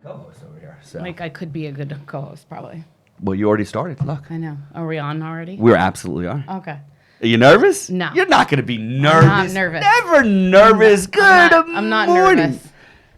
co-host over here. So. Like, I could be a good co-host, probably. Well, you already started. Look. I know. Are we on already? We absolutely are. Okay. Are you nervous? No. You're not going to be nervous. I'm not nervous. Never nervous. I'm not morning. nervous.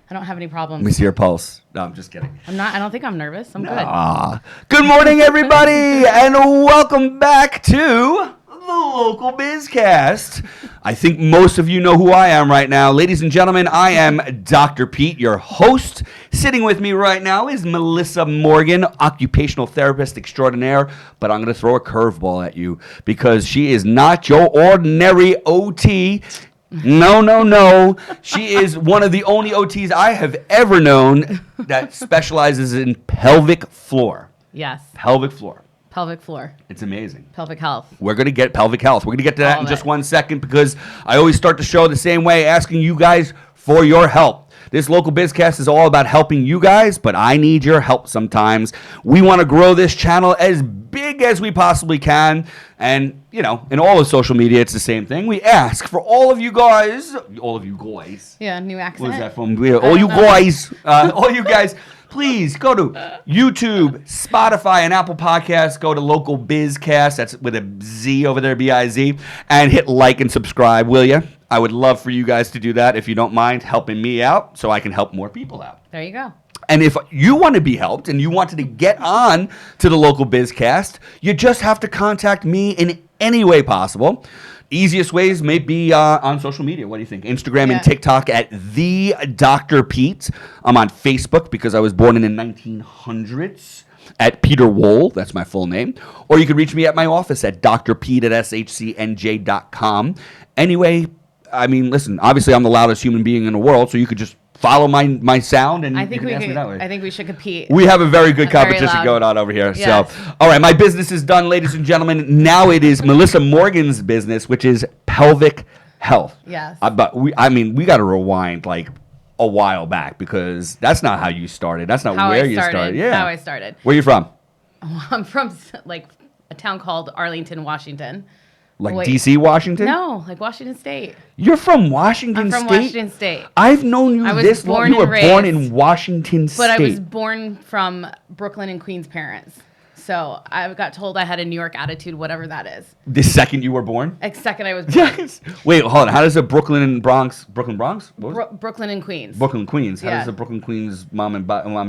I don't have any problems. Let me see your pulse. No, I'm just kidding. I don't think I'm nervous. I'm good. Good morning, everybody, and welcome back to the LocalBizCast. I think most of you know who I am right now. Ladies and gentlemen, I am Dr. Pete, your host. Sitting with me right now is Melissa Morgan, occupational therapist extraordinaire, but I'm going to throw a curveball at you because she is not your ordinary OT. No. She is one of the only OTs I have ever known that specializes in pelvic floor. Yes. Pelvic floor. Pelvic floor. It's amazing. Pelvic health. We're going to get pelvic health. We're going to get to that All in of just it. 1 second because I always start the show the same way, asking you guys for your help. This Local Bizcast is all about helping you guys, but I need your help sometimes. We want to grow this channel as big as we possibly can. And, you know, in all of social media, it's the same thing. We ask for all of you guys. Yeah, new accent. What is that from? All you guys, please go to YouTube, Spotify, and Apple Podcasts. Go to Local Bizcast. That's with a Z over there, B-I-Z. And hit like and subscribe, will you? I would love for you guys to do that if you don't mind helping me out so I can help more people out. There you go. And if you want to be helped and you wanted to get on to the Local Bizcast, you just have to contact me in any way possible. Easiest ways may be on social media. What do you think? Instagram and TikTok at the Dr. Pete. I'm on Facebook because I was born in the 1900s at Peter Wohl. That's my full name. Or you can reach me at my office at drpete@shcnj.com. Anyway, I mean, listen, obviously I'm the loudest human being in the world, so you could just follow my sound and I think you can ask me that way. I think we should compete. We have a very good Very competition loud. going on over here. Yes. So, all right, my business is done, ladies and gentlemen. Now it is Melissa Morgan's business, which is pelvic health. Yes. But we got to rewind like a while back because that's not how you started. That's not where you started. Yeah. How I started. Where are you from? I'm from like a town called Arlington, Washington. Like Wait. D.C., Washington? No, like Washington State. You're from Washington I'm State? from Washington State. I've known you I was this long. born You were and born raised, in Washington State. But I was born from Brooklyn and Queens parents. So I got told I had a New York attitude, whatever that is. The second you were born? The second I was born. Yes. Wait, hold on. How does a Brooklyn Bronx? What was it? Brooklyn and Queens. Brooklyn Queens. How Yeah. does the Brooklyn Queens mom and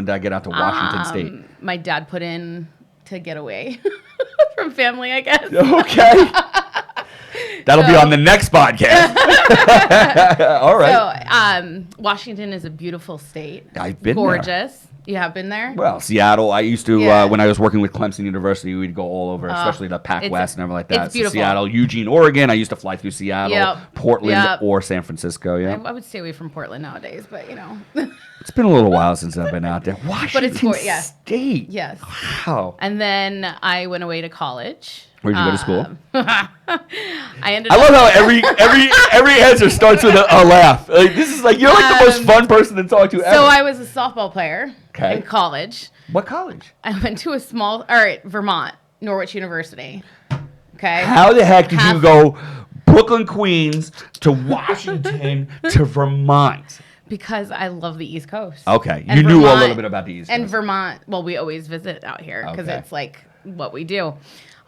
dad get out to Washington State? My dad put in to get away from family, I guess. Okay. That'll be on the next podcast. All right. So, Washington is a beautiful state. I've been Gorgeous. there. You have been there? Well, Seattle. I used to Yeah. when I was working with Clemson University, we'd go all over, especially the Pac West and everything like that. it's beautiful. Seattle, Eugene, Oregon. I used to fly through Seattle, Yep. Portland, Yep. or San Francisco. Yeah. I would stay away from Portland nowadays, but you know. It's been a little while since I've been out there. Washington yeah. State. Yes. Wow. And then I went away to college. Where'd you go to school? I ended I up. love how every answer starts with a laugh. Like, this is like you're like the most fun person to talk to ever. So I was a softball player Okay. in college. What college? I went to Vermont, Norwich University. Okay. How the heck did you go Brooklyn, Queens to Washington to Vermont? Because I love the East Coast. Okay, And you knew a Vermont- little bit about the East Coast. And Vermont, well, we always visit out here because Okay. it's like what we do.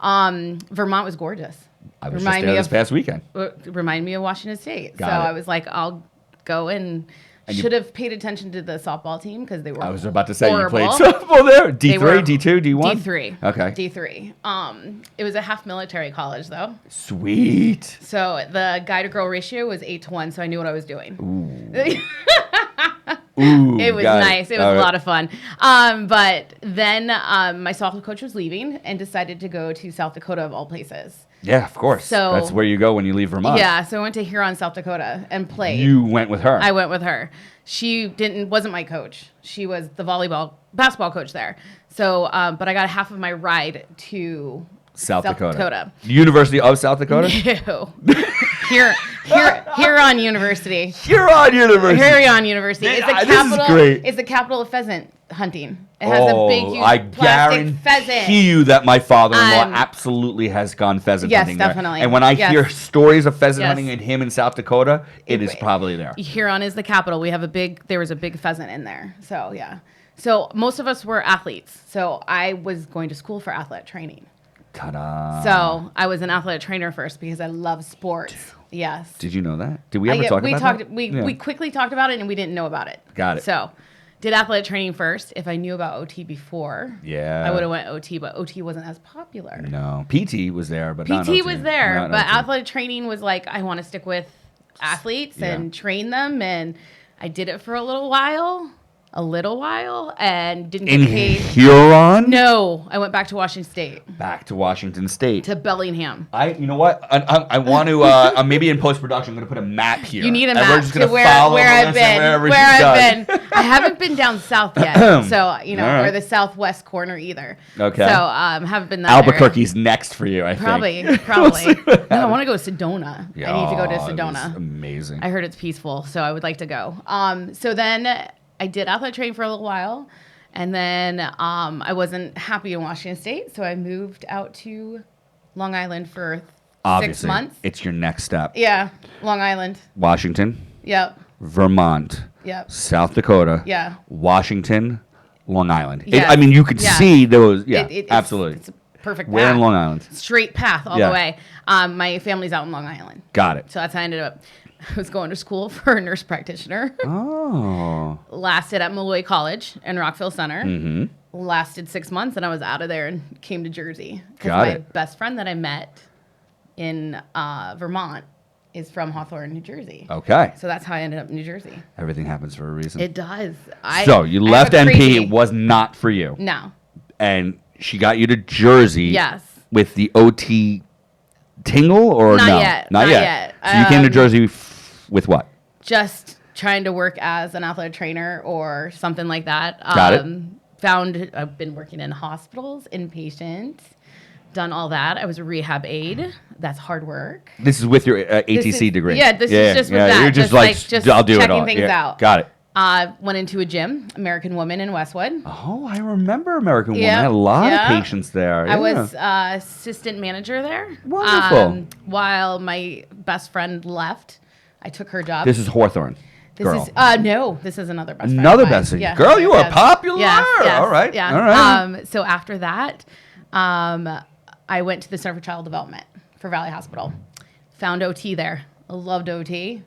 Vermont was gorgeous. I was just there this past weekend. Remind me of Washington State. Got so it. I was like, I'll go and And you- should have paid attention to the softball team because they were I was about to say horrible. you played softball there. They were- D3, D2, D1? D3. Okay. D3. It was a half military college though. Sweet. So the guy to girl ratio was 8-1, so I knew what I was doing. Ooh, It was got nice. It was All a right. lot of fun. But then my softball coach was leaving and decided to go to South Dakota of all places. Yeah, of course. So- That's where you go when you leave Vermont. Yeah, so I went to Huron, South Dakota and played. You went with her. I went with her. She wasn't my coach. She was the basketball coach there. So, but I got half of my ride to South Dakota. Ew. University of South Dakota? Huron University. Huron University. Huron University. It's the This is capital. great. It's the capital of pheasant hunting. It has a big, huge I plastic pheasant. guarantee you that my father-in-law Um, absolutely has gone pheasant yes, hunting there. definitely. And when I Yes. hear stories of pheasant Yes. hunting and him in South Dakota, it is probably there. Huron is the capital. There was a big pheasant in there. So yeah. So most of us were athletes. So I was going to school for athletic training. Ta-da. So I was an athletic trainer first because I love sports. Yes. Did you know that? Did we ever talk about that? We quickly talked about it and we didn't know about it. Got it. So did athletic training first. If I knew about OT before, I would have went OT, but OT wasn't as popular. No. PT was there, but not PT OT. was there, Not but OT. athletic training was like, I want to stick with athletes and train them. And I did it for a little while, and didn't get In paid. Huron? No, I went back to Washington State. Back to Washington State. To Bellingham. You know what? I want to, maybe in post-production, I'm going to put a map here. You need a and we're map just to gonna where follow I've Melissa been. I haven't been down south yet, so, you know, All right. or the southwest corner either. Okay. So, haven't been that Albuquerque's next for you, I think. Probably. No, I want to go to Sedona. Yeah, I need to go to it Sedona. is amazing. I heard it's peaceful, so I would like to go. So then I did athletic training for a little while, and then I wasn't happy in Washington State, so I moved out to Long Island for Obviously, 6 months. it's your next step. Yeah, Long Island. Washington, Yep. Vermont, Yep. South Dakota, Yeah. Washington, Long Island. Yes. I mean, you could Yeah. see those. Yeah, It's absolutely. It's a perfect Where path. in Long Island? Straight path all Yeah. the way. My family's out in Long Island. Got it. So that's how I ended up. I was going to school for a nurse practitioner. Oh. Lasted at Malloy College in Rockville Center. Mm-hmm. Lasted 6 months, and I was out of there and came to Jersey. Because Got my it. best friend that I met in Vermont is from Hawthorne, New Jersey. Okay. So that's how I ended up in New Jersey. Everything happens for a reason. It does. So you I left have a NP. crazy- It was not for you. No. And she got you to Jersey. Yes. With the OT tingle or Not no? yet. Not Not yet. yet. So you came to Jersey with what? Just trying to work as an athletic trainer or something like that. Got it. I've been working in hospitals, inpatient, done all that. I was a rehab aide. That's hard work. This is with your ATC degree. Yeah, this is just with that. You're just like, just I'll do it checking all. things out. Got it. Went into a gym, American Woman in Westwood. Oh, I remember American Woman. Yeah, I had a lot yeah. of patients there. I Yeah. was assistant manager there. Wonderful. While my best friend left, I took her job. This is Hawthorne. This girl. is no, this is another best friend. Another of mine. best friend. Yeah. Girl, you are Yes. popular. Yes, yes, All right. Yeah. All right. So after that, I went to the Center for Child Development for Valley Hospital. Found OT there. Loved OT.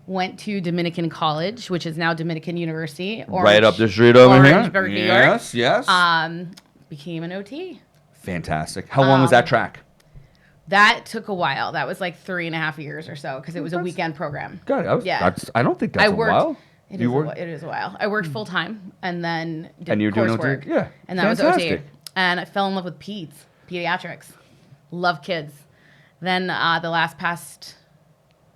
Went to Dominican College, which is now Dominican University. Right up the street over here. Orangeburg, New York. Yes, yes. Became an OT. Fantastic. How long was that track? That took a while. That was like 3.5 years or so because it was a weekend program. Got it. Yeah. I don't think that's I a worked. while. It You is a while. I worked full time and then did And you're doing OT? coursework. Yeah. And that was Fantastic. OT. And I fell in love with pediatrics. Love kids. Then the past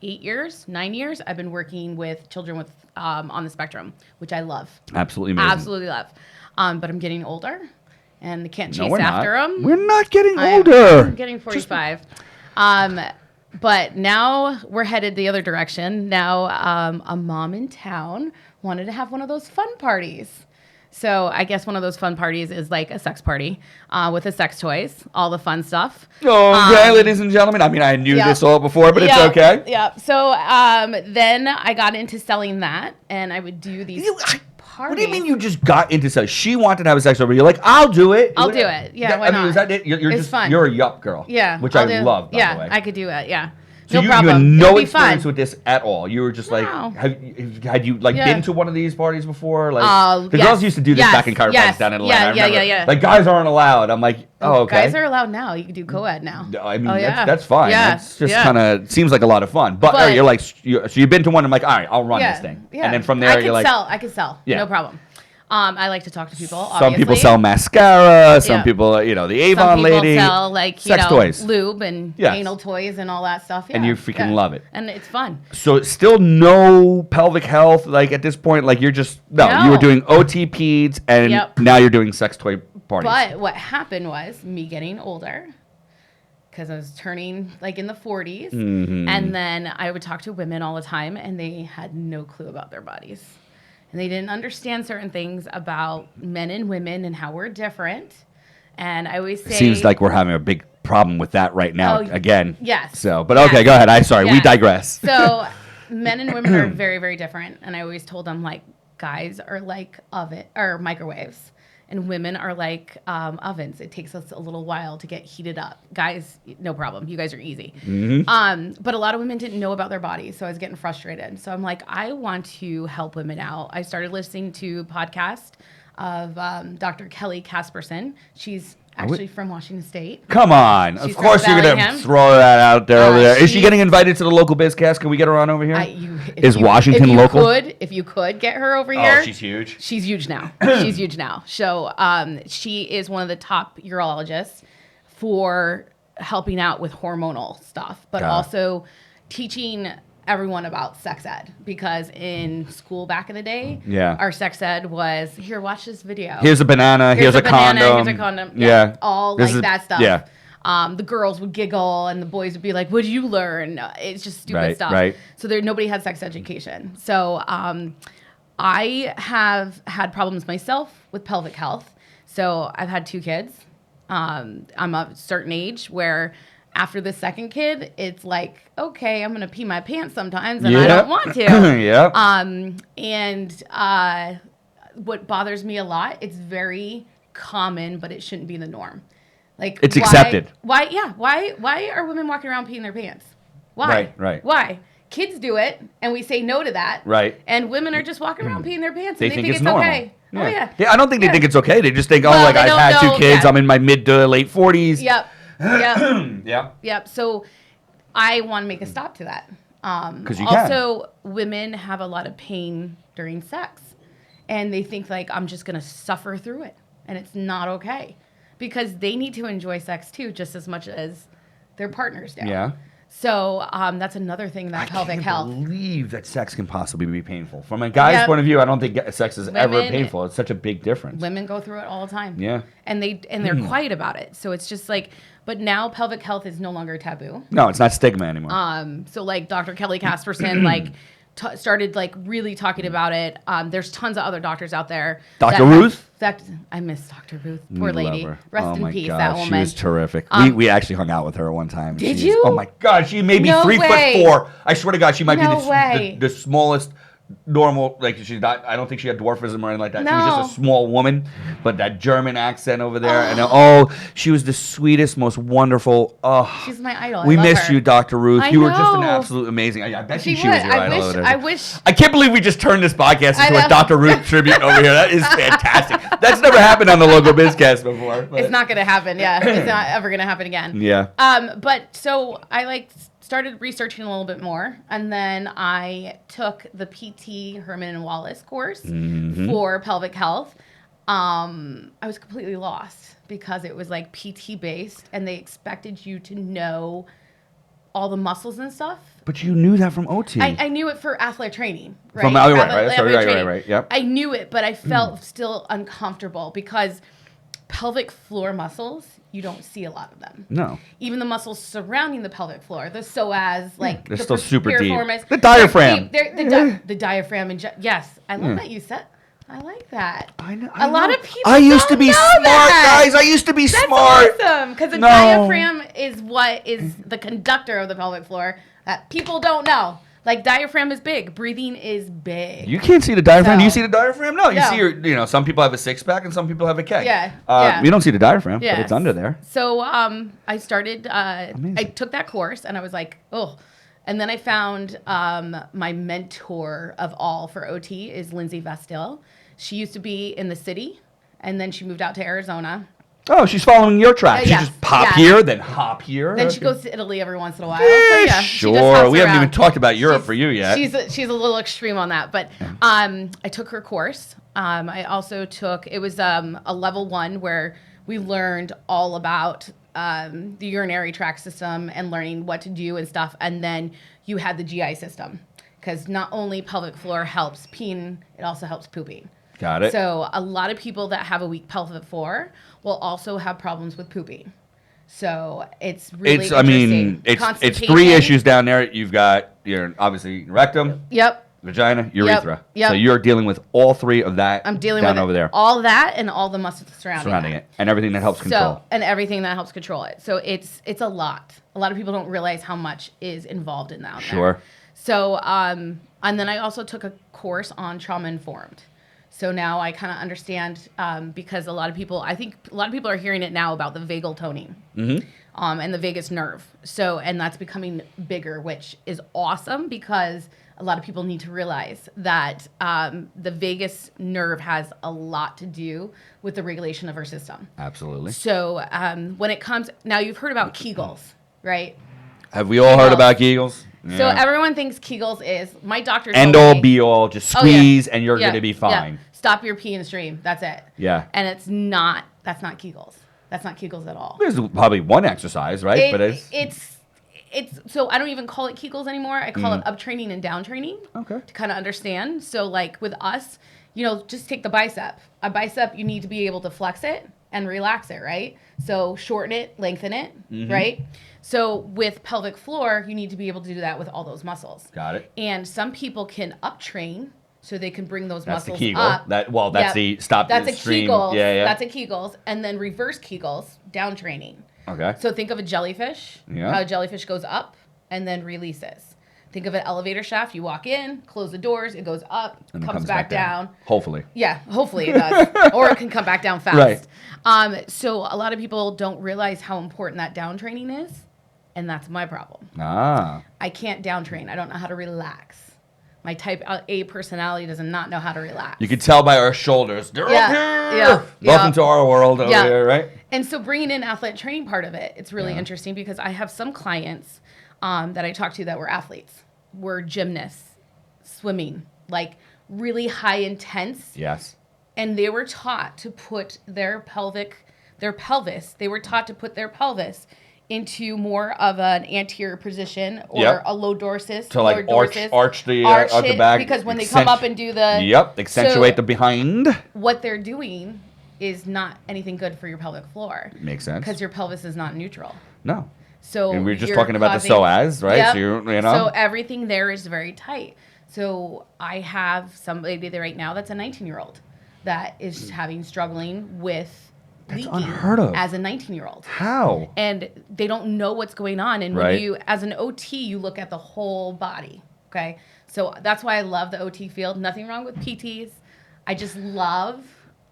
9 years, I've been working with children with on the spectrum, which I love. Absolutely amazing. Absolutely love. But I'm getting older and I can't No, chase we're after not. them. We're not getting older. I'm getting 45. But now we're headed the other direction. Now a mom in town wanted to have one of those fun parties. So I guess one of those fun parties is like a sex party with the sex toys, all the fun stuff. Okay, ladies and gentlemen. I mean, I knew yeah. this all before, but it's Yeah, okay. Yeah. So then I got into selling that, and I would do these parties. What do you mean you just got into sex? She wanted to have a sex over. You're like, I'll do it. I'll do it. Yeah, why I mean, not? is that it? You're It's just fun. You're a yup girl. Yeah. Which I'll I do- love, by yeah, the way. I could do it. Yeah. So No you problem. had It'll no be experience fun. with this at all. You were just like, No. had you like Yeah. been to one of these parties before? Like, the yes. girls used to do this Yes. back in chiropractic Yes. down in Atlanta. Yeah, I remember. yeah. Like guys aren't allowed. I'm like, oh, okay. Guys are allowed now. You can do co-ed now. No, I mean, Oh, yeah. that's fine. Yeah. That's just Yeah. kind of seems like a lot of fun. But you're like, so you've been to one. I'm like, all right, I'll run Yeah. this thing. Yeah. And then from there, you're like, I could sell. Yeah. No problem. I like to talk to people. some people obviously. sell mascara. Some Yeah. people, the Avon Some people lady. sell like sex toys. lube and Yes. anal toys and all that stuff. And yeah. you freaking love it. And it's fun. So still no pelvic health. Like at this point, like you're just No. you were doing OT peds, and Yep. now you're doing sex toy parties. But what happened was me getting older because I was turning like in the 40s. Mm-hmm. And then I would talk to women all the time and they had no clue about their bodies. And they didn't understand certain things about men and women and how we're different. And I always say... Seems like we're having a big problem with that right now Oh, again. yes. So, but okay, go ahead. We Yes. digress. So men and women are very, very different. And I always told them, like, guys are like microwaves. And women are like ovens. It takes us a little while to get heated up. Guys, no problem. You guys are easy. But a lot of women didn't know about their bodies, so I was getting frustrated. So I'm like, I want to help women out. I started listening to a podcast of Dr. Kelly Casperson. She's actually from Washington State. Come on. She's of course you're going to throw that out there over there. Is she getting invited to the local BizCast? Can we get her on over here? Washington local? If you could get her over here. Oh, she's huge. She's huge now. She's huge now. So she is one of the top urologists for helping out with hormonal stuff, but also teaching everyone about sex ed, because in school back in the day, our sex ed was, here, watch this video. Here's a banana. Here's a condom. Here's a condom. Yeah. All like that stuff. Yeah. The girls would giggle and the boys would be like, what did you learn? It's just stupid stuff. Right. So nobody had sex education. So I have had problems myself with pelvic health. So I've had 2 kids. I'm a certain age where after the second kid, it's like, okay, I'm going to pee my pants sometimes and I don't want to. And what bothers me a lot, it's very common, but it shouldn't be the norm. Like, it's accepted. Why are women walking around peeing their pants? Why? Right. Why? Kids do it, and we say no to that. Right. And women are just walking around peeing their pants, and they think it's normal. Okay. Yeah. Oh, yeah. Yeah, I don't think they think it's okay. They just think, Well, I've had 2 kids. I'm in my mid to late 40s. Yep. So I want to make a stop to that. 'Cause you also, women have a lot of pain during sex, and they think like, I'm just going to suffer through it, and it's not okay, because they need to enjoy sex too, just as much as their partners do. Yeah. So that's another thing that pelvic health. I can't believe that sex can possibly be painful. From a guy's point of view, I don't think sex is ever painful. It's such a big difference. Women go through it all the time. Yeah. And they're quiet about it. So it's just like, but now pelvic health is no longer taboo. No, it's not stigma anymore. So like Dr. Kelly Casperson, like started like really talking about it. There's tons of other doctors out there. Dr. Ruth? I miss Dr. Ruth. Poor lady. Love her. Rest in peace, God, that woman. She was terrific. We actually hung out with her one time. Did you? Oh my God, she may be 3'4". I swear to God, she might be the smallest normal, like she's not, I don't think she had dwarfism or anything like that. No. She was just a small woman, but that German accent over there. And she was the sweetest, most wonderful. She's my idol. We missed you, Dr. Ruth. You were just an know. absolute amazing. I bet she was your idol over there. I wish. I can't believe we just turned this podcast into a Dr. Ruth tribute over here. That is fantastic. That's never happened on the Local BizCast before. But. It's not going to happen. Yeah. It's not ever going to happen again. Yeah. But so I started researching a little bit more, and then I took the PT Herman and Wallace course for pelvic health. I was completely lost because it was like PT based, and they expected you to know all the muscles and stuff. But you knew that from OT. I knew it for athlete training, right? Right. Yep. I knew it, but I felt still uncomfortable because pelvic floor muscles, you don't see a lot of them. No. Even the muscles surrounding the pelvic floor, the psoas, like they're still super deep. Piriformis, The diaphragm. The diaphragm. Yes, I love that you said. I like that. I know. A lot of people. I used to be don't know smart, that. guys. I used to be That's smart. awesome, because the diaphragm is what is the conductor of the pelvic floor that people don't know. Like, diaphragm is big. Breathing is big. You can't see the diaphragm. No. Do you see the diaphragm? No. You No. see some people have a 6-pack and some people have a keg. Yeah. You don't see the diaphragm, Yes. but it's under there. So I started, Amazing. I took that course, and I was like, oh. And then I found my mentor of all for OT is Lindsay Vastil. She used to be in the city, and then she moved out to Arizona. Oh, she's following your track. She yes, just pop here, then hop here. Then she goes to Italy every once in a while. Yeah, so, sure. She just hops We haven't around. even talked about Europe for you yet. She's a little extreme on that. But I took her course. I also took, it was a level 1 where we learned all about the urinary tract system and learning what to do and stuff. And then you had the GI system. Because not only pelvic floor helps peeing, it also helps pooping. Got it. So a lot of people that have a weak pelvic floor will also have problems with pooping. So it's really interesting. It's 3 issues down there. You've got your obviously rectum. Yep. Vagina, urethra. Yep. So you're dealing with all three of that. I'm dealing down with over there. all that and all the muscles surrounding it. And everything that helps control. And everything that helps control it. So it's a lot. A lot of people don't realize how much is involved in that. Sure. So, and then I also took a course on trauma informed. So now I kind of understand because I think a lot of people are hearing it now about the vagal toning and the vagus nerve. So, and that's becoming bigger, which is awesome because a lot of people need to realize that the vagus nerve has a lot to do with the regulation of our system. Absolutely. So when it comes, now you've heard about Kegels, right? Have we all heard about Kegels? Yeah. So everyone thinks Kegels is, my doctor end all be all, just squeeze and you're going to be fine. Yeah. Stop your pee and stream. That's it. Yeah. And that's not Kegels. That's not Kegels at all. There's probably one exercise, right? But it's so I don't even call it Kegels anymore. I call it uptraining and downtraining. Okay. To kind of understand. So like with us, just take the bicep. A bicep, you need to be able to flex it and relax it, right? So shorten it, lengthen it, right? So with pelvic floor, you need to be able to do that with all those muscles. Got it. And some people can uptrain so they can bring those that's muscles the Kegel. up. That's the stop That's the a stream. Kegels. Yeah. That's a Kegels. And then reverse Kegels, downtraining. Okay. So think of a jellyfish. Yeah. How a jellyfish goes up and then releases. Think of an elevator shaft. You walk in, close the doors, it goes up, and comes back down. Hopefully. Yeah, hopefully it does. Or it can come back down fast. Right. So a lot of people don't realize how important that downtraining is. And that's my problem. I can't downtrain. I don't know how to relax. My type A personality does not know how to relax. You can tell by our shoulders. They're up here. Yeah. Welcome to our world over here, right? And so bringing in athletic training part of it, it's really interesting because I have some clients that I talk to that were athletes, were gymnasts, swimming, like really high intense. Yes. And they were taught to put their pelvis into more of an anterior position or a low dorsus. To like arch the back. Because when they come up and do the... accentuate the behind. What they're doing is not anything good for your pelvic floor. Makes sense. Because your pelvis is not neutral. No. So and we were just talking about the psoas, right? Yep. So, So everything there is very tight. So I have somebody there right now that's a 19-year-old that is struggling with leaking unheard of. As a 19-year-old. How? And they don't know what's going on. And when you, as an OT, you look at the whole body. Okay. So that's why I love the OT field. Nothing wrong with PTs. I just love.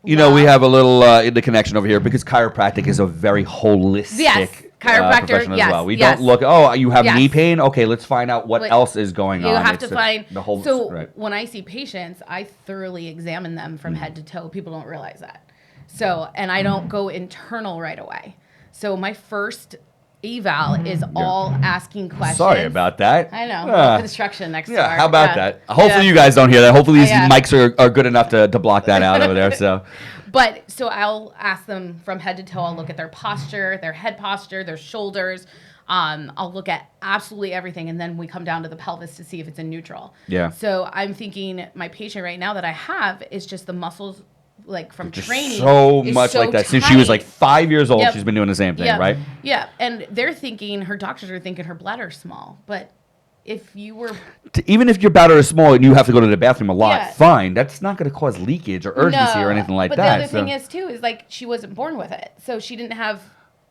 We have a little the connection over here because chiropractic is a very holistic profession as well. We don't look, you have knee pain? Okay, let's find out what else is going on. You have to find the whole. So when I see patients, I thoroughly examine them from head to toe. People don't realize that. So, and I don't go internal right away. So my first eval is all asking questions. Sorry about that. I know. Construction next door. How about that? Hopefully you guys don't hear that. Hopefully these mics are good enough to block that out over there. So. But so I'll ask them from head to toe. I'll look at their posture, their head posture, their shoulders. I'll look at absolutely everything. And then we come down to the pelvis to see if it's in neutral. Yeah. So I'm thinking my patient right now that I have is just the muscles like from training so much like that. Since she was like 5 years old, she's been doing the same thing, right? Yeah. And her doctors are thinking her bladder's small. But if you were... Even if your bladder is small and you have to go to the bathroom a lot, fine. That's not going to cause leakage or urgency or anything like that. But the other thing is, too, is like she wasn't born with it. So she didn't have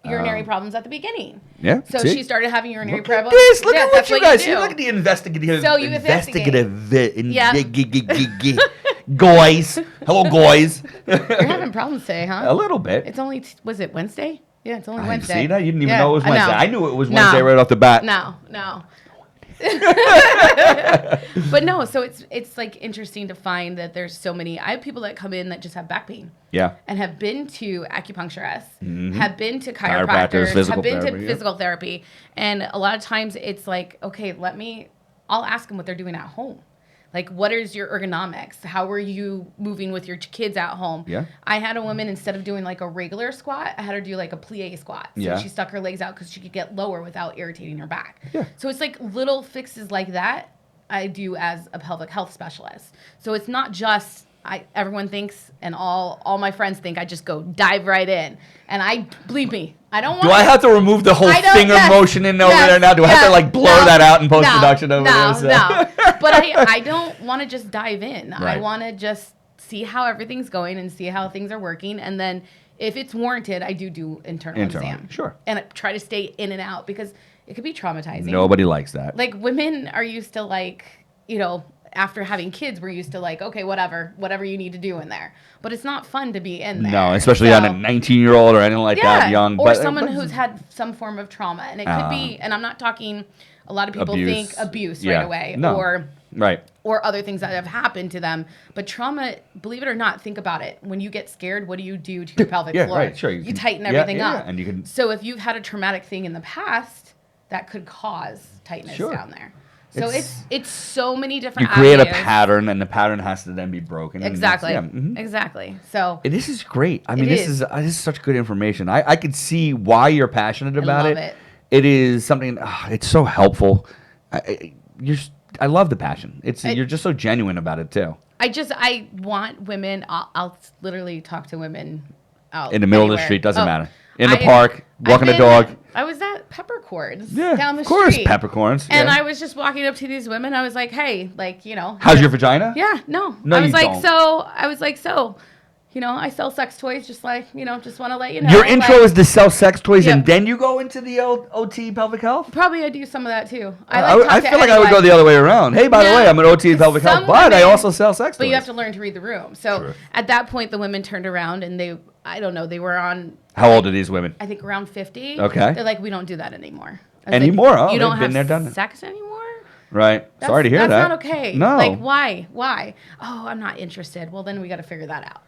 urinary problems at the beginning. Yeah. So she started having urinary problems. Look at what you guys do. Look at the investigative. So you Guys. Hello, guys. You're having problems today, huh? A little bit. It's only, was it Wednesday? Yeah, it's only Wednesday. See that? You didn't even know it was Wednesday. I knew it was Wednesday right off the bat. No. But no, so it's like interesting to find that there's so many. I have people that come in that just have back pain. Yeah. And have been to acupuncturists, have been to chiropractors, have been to physical therapy. And a lot of times it's like, okay, I'll ask them what they're doing at home. Like, what is your ergonomics? How are you moving with your kids at home? Yeah. I had a woman, instead of doing like a regular squat, I had her do like a plie squat. So she stuck her legs out because she could get lower without irritating her back. Yeah. So it's like little fixes like that I do as a pelvic health specialist. So it's not just everyone thinks, and all my friends think, I just go dive right in. And believe me, I don't want. Do I have to remove the whole finger motion in over there now? Do I have to like blur that out in post production over there? So? No. But I don't want to just dive in. Right. I want to just see how everything's going and see how things are working, and then if it's warranted, I do internal exam. Sure. And I try to stay in and out because it could be traumatizing. Nobody likes that. Like women are used to like, after having kids, we're used to like, okay, whatever you need to do in there. But it's not fun to be in there. No, especially on a 19-year-old or anything like that young. Or someone who's had some form of trauma. And it could be, and I'm not talking, a lot of people think abuse right away. No. Or other things that have happened to them. But trauma, believe it or not, think about it. When you get scared, what do you do to your pelvic floor? Right, sure. You tighten everything up. And you can... So if you've had a traumatic thing in the past, that could cause tightness down there. So it's so many different avenues. You create avenues. A pattern, and the pattern has to then be broken. Exactly. Exactly. So and this is great. I mean, this is such good information. I could see why you're passionate about it. It is something. It's so helpful. I love the passion. You're just so genuine about it too. I want women. I'll literally talk to women out in the middle anywhere. of the street. Doesn't matter. In the park, walking the dog. I was at Peppercorns of down the course, street. Peppercorns. And I was just walking up to these women. I was like, hey, how's your vagina? Yeah, no. No, I was you like, don't. so, I sell sex toys, just like, just want to let you know. Your intro is to sell sex toys, and then you go into the OT pelvic health? Probably I do some of that, too. I feel like I would go the other way around. Hey, by the way, I'm an OT pelvic health, but I also sell sex toys. But you have to learn to read the room. So at that point, the women turned around, and they were on... How old are these women? I think around 50. Okay. They're like, we don't do that anymore. Anymore? Like, you don't have sex anymore? Right. Sorry to hear that. That's not okay. No. Like, why? Oh, I'm not interested. Well, then we got to figure that out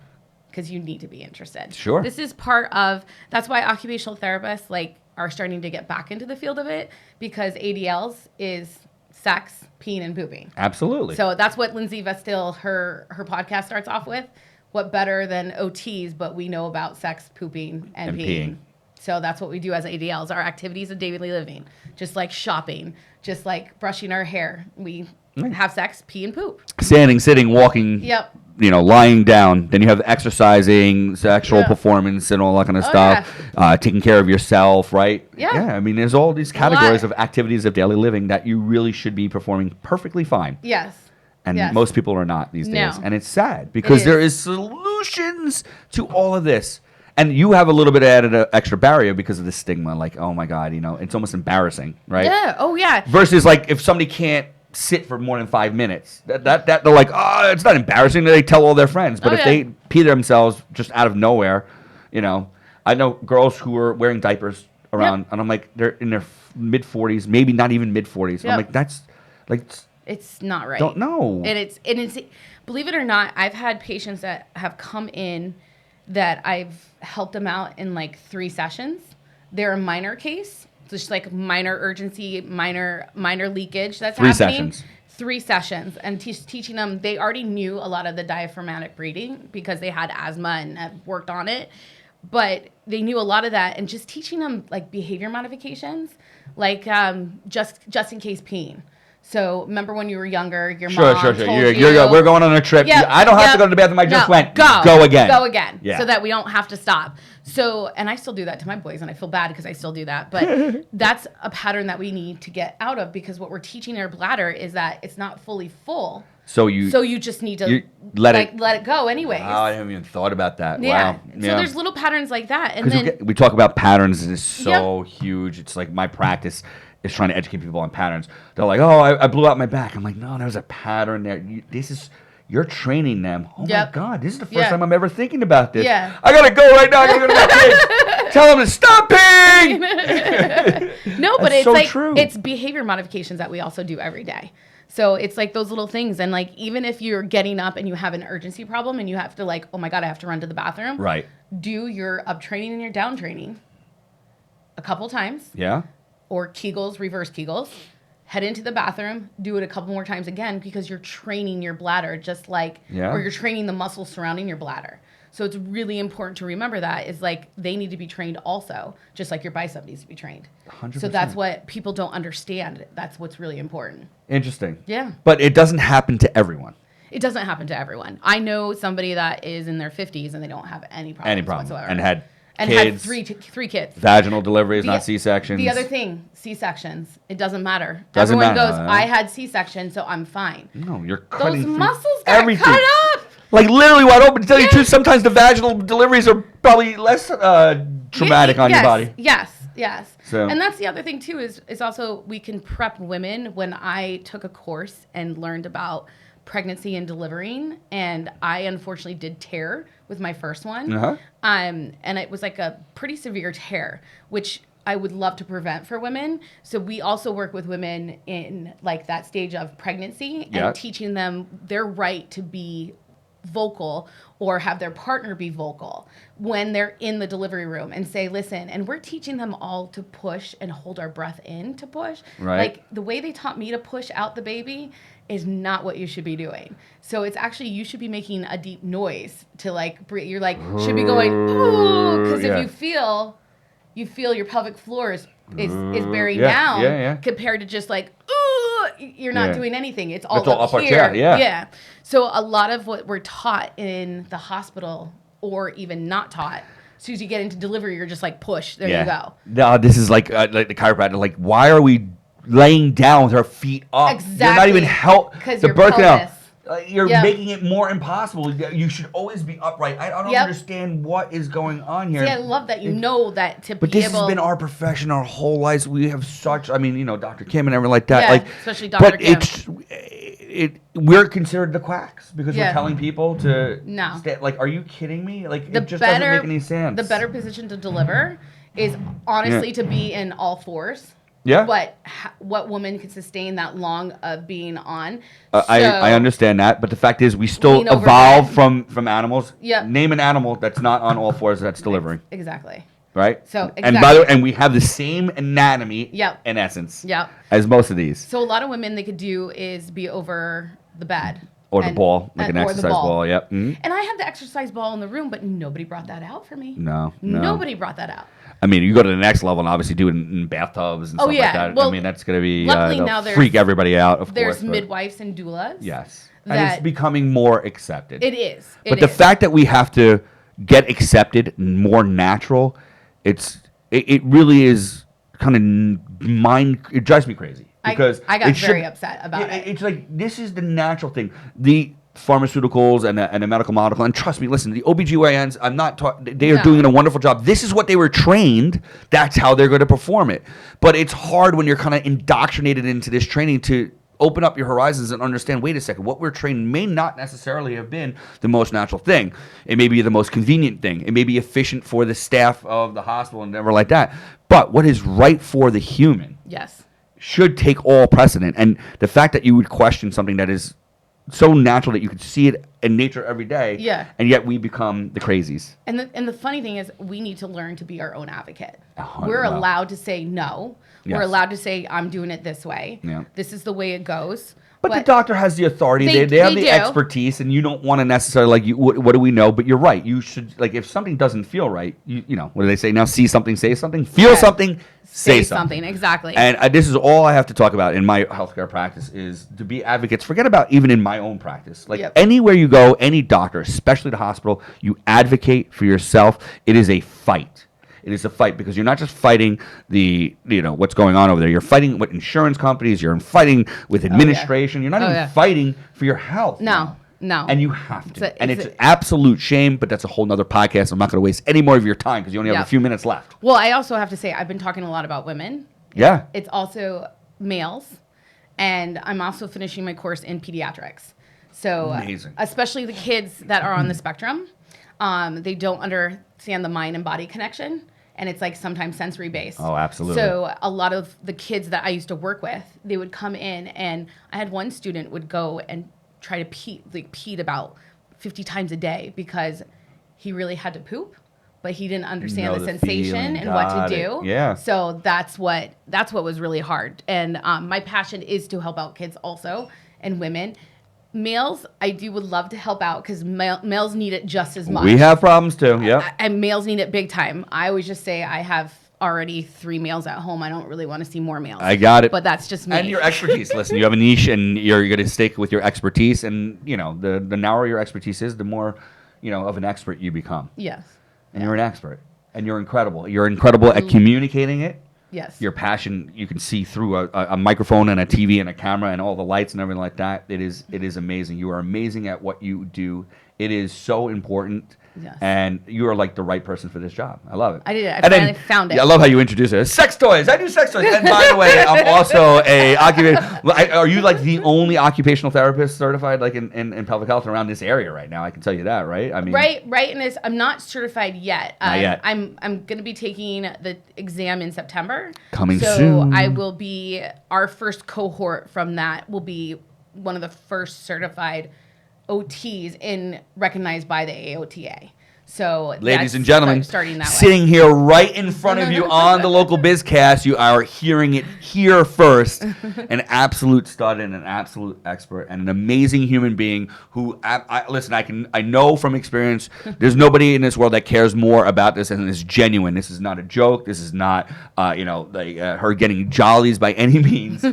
because you need to be interested. Sure. This is that's why occupational therapists are starting to get back into the field of it because ADLs is sex, peeing, and pooping. Absolutely. So that's what Lindsay Vestille, her podcast starts off with. What better than OTs, but we know about sex, pooping, and peeing. So that's what we do as ADLs, our activities of daily living. Just like shopping, just like brushing our hair. We have sex, pee, and poop. Standing, sitting, walking. Yep. Lying down. Then you have exercising, sexual performance, and all that kind of stuff. Yeah. Taking care of yourself, right? Yeah. Yeah. I mean, there's all these categories of activities of daily living that you really should be performing perfectly fine. Yes. And most people are not these days. And it's sad because there is solutions to all of this. And you have a little bit of added extra barrier because of the stigma. Like, oh, my God, it's almost embarrassing, right? Yeah. Oh, yeah. Versus, like, if somebody can't sit for more than 5 minutes, that they're like, oh, it's not embarrassing. They tell all their friends. But if they pee themselves just out of nowhere, I know girls who are wearing diapers around. And I'm like, they're in their mid-40s, maybe not even mid-40s. I'm like, that's, like... It's not right. Don't know. And it's believe it or not, I've had patients that have come in that I've helped them out in 3 sessions. They're a minor case, just minor urgency, minor leakage that's 3 happening. Sessions. 3 sessions and teaching them. They already knew a lot of the diaphragmatic breathing because they had asthma and have worked on it. But they knew a lot of that, and just teaching them behavior modifications, just in case peeing. So remember when you were younger, your mom told you, we're going on a trip. Yep, I don't have to go to the bathroom. I just went. Go again. Go again. Yeah. So that we don't have to stop. So, and I still do that to my boys, and I feel bad because I still do that. But that's a pattern that we need to get out of because what we're teaching our bladder is that it's not fully full. So you just need to let it go anyways. Wow, I haven't even thought about that. Yeah. Wow. So there's little patterns like that, and then we talk about patterns, and it's so huge. It's like my practice is trying to educate people on patterns. They're like, oh, I blew out my back. I'm like, no, there's a pattern there. You're training them. Oh my God, this is the first time I'm ever thinking about this. Yeah. I gotta go right now. I gotta go to my kids. Tell them to stop peeing. No, but it's so true. It's behavior modifications that we also do every day. So it's those little things. And even if you're getting up and you have an urgency problem and you have to oh my God, I have to run to the bathroom. Right. Do your uptraining and your downtraining a couple times. Yeah. Or Kegels, reverse Kegels. Head into the bathroom, do it a couple more times again because you're training your bladder or you're training the muscles surrounding your bladder. So it's really important to remember that is they need to be trained also, just like your bicep needs to be trained. 100%. So that's what people don't understand. That's what's really important. Interesting. Yeah. But it doesn't happen to everyone. It doesn't happen to everyone. I know somebody that is in their 50s and they don't have any problems whatsoever. And had had three kids. Vaginal deliveries, not C-sections. The other thing, C-sections. It doesn't matter. Doesn't Everyone matter, goes, I had C-section, so I'm fine. No, you're cutting those muscles got everything. cut up. Like literally wide open. To tell you the truth, sometimes the vaginal deliveries are probably less traumatic on your body. Yes. So. And that's the other thing too is also we can prep women. When I took a course and learned about pregnancy and delivering, and I unfortunately did tear with my first one. And it was like a pretty severe tear, which I would love to prevent for women. So we also work with women in like that stage of pregnancy and teaching them their right to be vocal or have their partner be vocal when they're in the delivery room and say, listen, and we're teaching them all to push and hold our breath in to push. Right. Like the way they taught me to push out the baby is not what you should be doing. So it's actually, you should be making a deep noise to like breathe. You're like, should be going, ooh, because if you feel your pelvic floor is bearing down compared to just like, ooh, you're not doing anything. It's all up here. Yeah. So a lot of what we're taught in the hospital or even not taught, as soon as you get into delivery, you're just like, push, there you go. No, this is like the chiropractor. Like, why are we laying down with our feet up? Exactly. You're not even because your birth pelvis. You're making it more impossible. You should always be upright. I don't understand what is going on here. See, I love that you know that to but be this has been our profession our whole lives. We have such, Dr. Kim and everything like that. Yeah, like, especially Dr. Kim. We're considered the quacks because we're telling people to no. Like, are you kidding me? Like, it just doesn't make any sense. The better position to deliver is honestly to be in all fours. Yeah. But what woman can sustain that long of being on? I understand that, but the fact is we still evolve from animals. Yeah. Name an animal that's not on all fours that's delivering. Exactly. Right? So exactly. And by the way, and we have the same anatomy in essence as most of these. So a lot of women they could do is be over the bed. Or the ball, like an exercise ball. Yep. Mm-hmm. And I had the exercise ball in the room, but nobody brought that out for me. No. Nobody brought that out. I mean, you go to the next level and obviously do it in bathtubs and stuff like that. Well, I mean, that's going to be luckily now freak everybody out, of course. There's midwives and doulas. Yes. And it's becoming more accepted. It is. But the fact that we have to get accepted more natural, it really is kind of it drives me crazy. Because I got very upset about it. It's like, this is the natural thing. The pharmaceuticals and the medical model, and trust me, listen, the OBGYNs, they are doing a wonderful job. This is what they were trained. That's how they're going to perform it. But it's hard when you're kind of indoctrinated into this training to open up your horizons and understand, wait a second, what we're trained may not necessarily have been the most natural thing. It may be the most convenient thing. It may be efficient for the staff of the hospital and whatever like that. But what is right for the human should take all precedent. And the fact that you would question something that is so natural that you could see it in nature every day, and yet we become the crazies. And the funny thing is, we need to learn to be our own advocate. We're allowed to say no. We're allowed to say, I'm doing it this way. This is the way it goes. But the doctor has the authority. They have the expertise, and you don't want to necessarily what do we know? But you're right. You should, if something doesn't feel right, you know, what do they say now? See something, say something. Feel something, say something. Exactly. And this is all I have to talk about in my healthcare practice is to be advocates. Forget about even in my own practice. Anywhere you go, any doctor, especially the hospital, you advocate for yourself. It is a fight. It is a fight because you're not just fighting what's going on over there. You're fighting with insurance companies. You're fighting with administration. You're not even fighting for your health. No. And you have to. It's an absolute shame, but that's a whole nother podcast. I'm not going to waste any more of your time because you only have a few minutes left. Well, I also have to say I've been talking a lot about women. Yeah. It's also males. And I'm also finishing my course in pediatrics. So amazing. Especially the kids that are on the spectrum, they don't understand the mind and body connection. And it's like sometimes sensory based. Oh, absolutely. So a lot of the kids that I used to work with, they would come in, and I had one student would go and try to pee about 50 times a day because he really had to poop, but he didn't understand the sensation and what to do. Yeah. So that's what was really hard. And my passion is to help out kids also and women. Males, would love to help out because males need it just as much. We have problems too, yeah. And males need it big time. I always just say I have already 3 meals at home. I don't really want to see more meals. I got it. But that's just me. And your expertise. Listen, you have a niche, and you're going to stick with your expertise. And, the narrower your expertise is, the more, of an expert you become. Yes. And you're an expert. And you're incredible. You're incredible at communicating it. Yes. Your passion, you can see through a microphone and a TV and a camera and all the lights and everything like that. It is amazing. You are amazing at what you do. It is so important. Yes. And you are like the right person for this job. I love it. I did it. I finally found it. Yeah, I love how you introduce it. Sex toys. I do sex toys. And by the way, I'm also are you like the only occupational therapist certified like in pelvic health around this area right now? I can tell you that, right? I mean, right. And I'm not certified yet. Not yet. I'm going to be taking the exam in September. Coming so soon. I will be, our first cohort from that will be one of the first certified OTs recognized by the AOTA. So, ladies and gentlemen, starting that sitting here right in front of you on the Local BizCast, you are hearing it here first. An absolute stud and an absolute expert and an amazing human being who, listen, I know from experience, there's nobody in this world that cares more about this and is genuine. This is not a joke. This is not, her getting jollies by any means.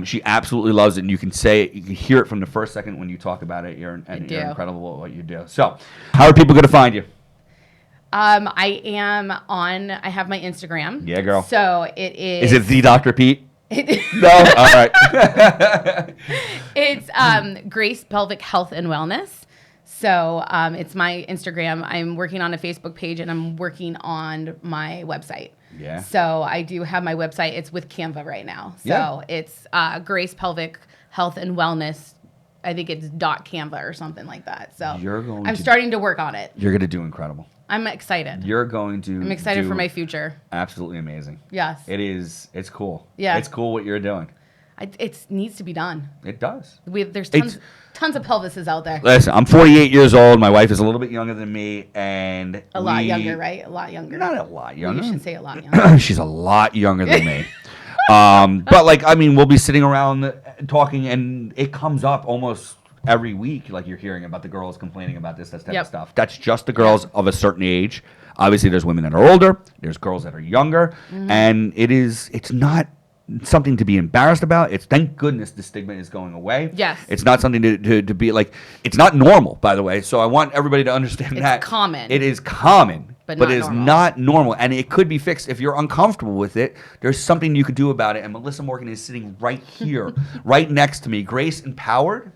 She absolutely loves it, and you can hear it from the first second when you talk about it. You're incredible at what you do. So, how are people going to find you? I have my Instagram. Yeah, girl. So it is. Is it the Dr. Pete? No? All right. It's Grace Pelvic Health and Wellness. So it's my Instagram. I'm working on a Facebook page, and I'm working on my website. Yeah. So I do have my website. It's with Canva right now. So it's Grace Pelvic Health and Wellness. I think it's .canva or something like that. So I'm starting to work on it. You're going to do incredible. I'm excited. I'm excited for my future. Absolutely amazing. Yes. It is. It's cool. Yeah. It's cool what you're doing. It needs to be done. It does. There's tons of pelvises out there. Listen, I'm 48 years old. My wife is a little bit younger than me, and a lot younger, right? A lot younger. Not a lot younger. You should say a lot younger. She's a lot younger than me. But we'll be sitting around talking, and it comes up almost every week, like you're hearing about the girls complaining about that type of stuff. That's just the girls of a certain age. Obviously, there's women that are older. There's girls that are younger, and it's not something to be embarrassed about. Thank goodness the stigma is going away. Yes. It's not something to be like, it's not normal, by the way. So I want everybody to understand that. It's common. It is common. But it is normal. not normal, and it could be fixed. If you're uncomfortable with it, there's something you could do about it. And Melissa Morgan is sitting right here, right next to me. Grace Empowered?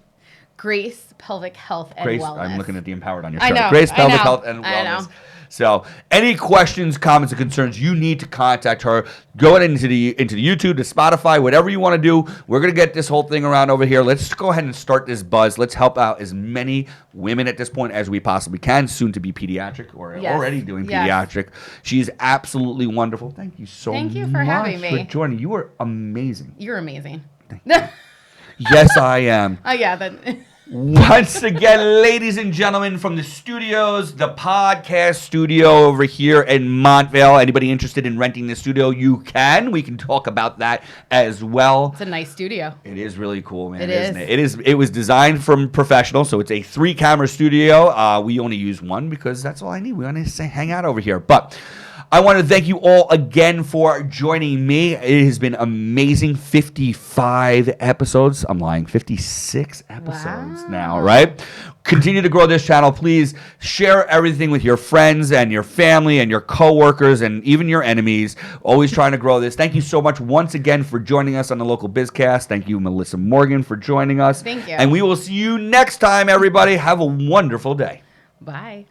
Grace Pelvic Health and Wellness. I'm looking at the Empowered on your I shirt. know, Grace I Pelvic know, Health and I Wellness. know. So, any questions, comments, or concerns, you need to contact her. Go ahead into the YouTube, to Spotify, whatever you want to do. We're going to get this whole thing around over here. Let's go ahead and start this buzz. Let's help out as many women at this point as we possibly can, soon to be pediatric or already doing pediatric. She's absolutely wonderful. Thank you so much. Thank you for having me. For joining. You are amazing. You're amazing. Yes, I am. Oh, yeah. Once again, ladies and gentlemen, from the studios, the podcast studio over here in Montvale. Anybody interested in renting the studio, you can. We can talk about that as well. It's a nice studio. It is really cool, man. Isn't it? It was designed from professionals, so it's a 3-camera studio. We only use one because that's all I need. We want to hang out over here. But I want to thank you all again for joining me. It has been amazing. 55 episodes. I'm lying. 56 episodes now, right? Continue to grow this channel. Please share everything with your friends and your family and your coworkers and even your enemies. Always trying to grow this. Thank you so much once again for joining us on the Local BizCast. Thank you, Melissa Morgan, for joining us. Thank you. And we will see you next time, everybody. Have a wonderful day. Bye.